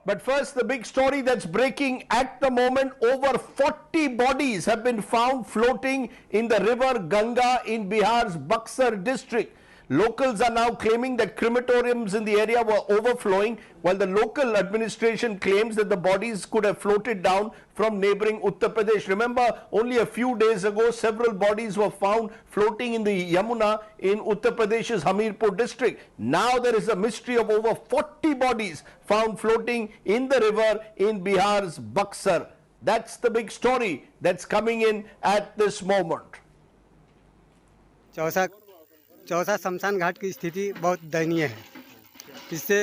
But first, the big story that's breaking at the moment: over 40 bodies have been found floating in the river Ganga in Bihar's Buxar district. Locals are now claiming that crematoriums in the area were overflowing, while the local administration claims that the bodies could have floated down from neighboring Uttar Pradesh. Remember, only a few days ago, several bodies were found floating in the Yamuna in Uttar Pradesh's Hamirpur district. Now there is a mystery of over 40 bodies found floating in the river in Bihar's Buxar. That's the big story that's coming in at this moment. Chausa शमशान घाट की स्थिति बहुत दयनीय है। इससे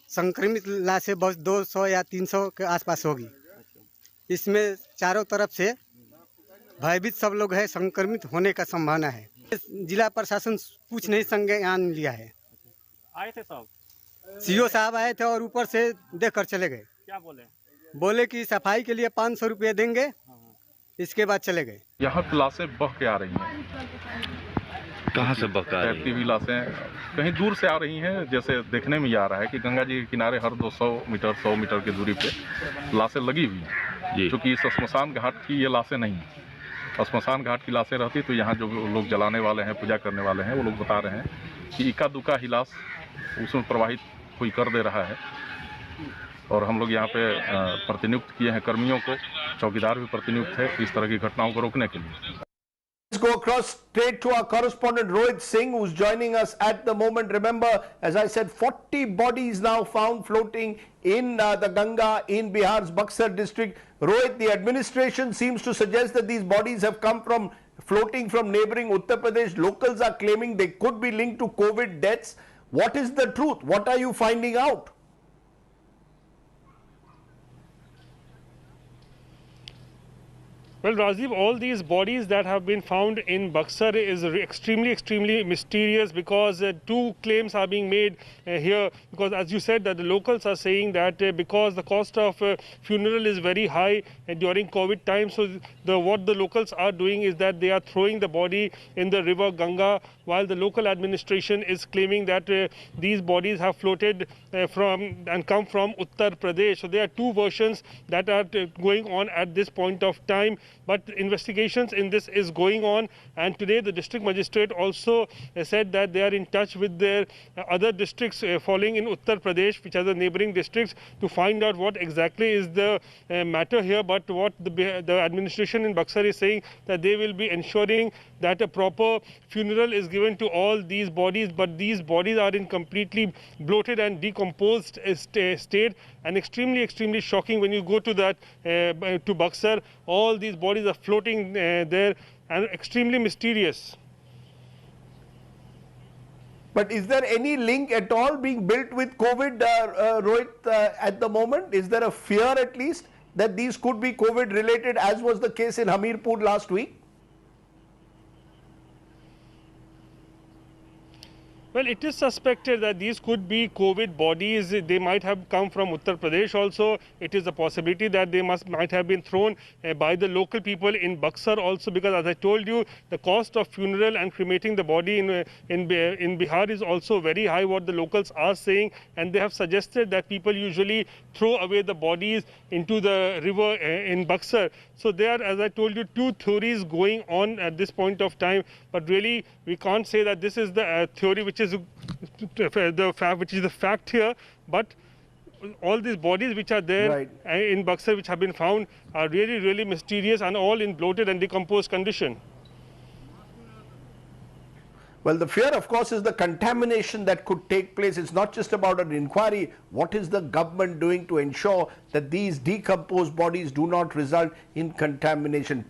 संक्रमित लाशें बहुत 200 या 300 के आसपास होगी। इसमें चारों तरफ से भयभीत सब लोग हैं, संक्रमित होने का संभावना है। जिला प्रशासन कुछ नहीं संज्ञान लिया है। आए थे सब, सीओ साहब आए थे और ऊपर से देख कर चले गए। क्या बोले? बोले कि सफाई के लिए 500 रुपये देंगे, इसके बाद चले गए। यहाँ लाशें बह के आ रही हैं। कहाँ से बहका रही तैरती हुई लाशें कहीं दूर से आ रही हैं। जैसे देखने में ये आ रहा है कि गंगा जी के किनारे हर 200 मीटर 100 मीटर की दूरी पे लाशें लगी हुई हैं। क्योंकि इस श्मशान घाट की ये लाशें नहीं हैं। श्मशान घाट की लाशें रहती तो यहाँ जो लोग जलाने वाले हैं, पूजा करने वाले हैं, वो लोग बता रहे हैं कि इक्का दुक्का ही लाश उसमें प्रवाहित कोई कर दे रहा है। और हम लोग यहाँ पे प्रतिनियुक्त किए हैं कर्मियों को, चौकीदार भी प्रतिनियुक्त है इस तरह की घटनाओं को रोकने के लिए। Let's go across straight to our correspondent Rohit Singh, who's joining us at the moment. Remember, as I said, 40 bodies now found floating in the Ganga in Bihar's Buxar district. Rohit, the administration seems to suggest that these bodies have come from floating from neighboring Uttar Pradesh. Locals are claiming they could be linked to COVID deaths. What is the truth? What are you finding out? Well, Rajiv, all these bodies that have been found in Buxar is extremely mysterious, because two claims are being made here. Because as you said, that the locals are saying that because the cost of funeral is very high during COVID time, so what the locals are doing is that they are throwing the body in the river Ganga, while the local administration is claiming that these bodies have floated from and come from Uttar Pradesh. So there are two versions that are going on at this point of time. But investigations in this is going on, and today the district magistrate also said that they are in touch with their other districts falling in Uttar Pradesh, which are the neighboring districts, to find out what exactly is the matter here. But what the administration in Buxar is saying, that they will be ensuring that a proper funeral is given to all these bodies, but these bodies are in completely bloated and decomposed state, and extremely shocking when you go to that to Buxar. All these bodies are floating there and extremely mysterious. But is there any link at all being built with COVID, Rohit, at the moment? Is there a fear at least that these could be COVID related, as was the case in Hamirpur last week? Well, it is suspected that these could be COVID bodies. They might have come from Uttar Pradesh also. It is a possibility that they might have been thrown by the local people in Buxar also, because as I told you, the cost of funeral and cremating the body in Bihar is also very high, what the locals are saying. And they have suggested that people usually throw away the bodies into the river in Buxar. So there are, as I told you, two theories going on at this point of time. But really, we can't say that this is the theory which is the fact here. But all these bodies which are there in Buxar, which have been found, are really mysterious, and all in bloated and decomposed condition. Well, the fear, of course, is the contamination that could take place. It's not just about an inquiry. What is the government doing to ensure that these decomposed bodies do not result in contamination?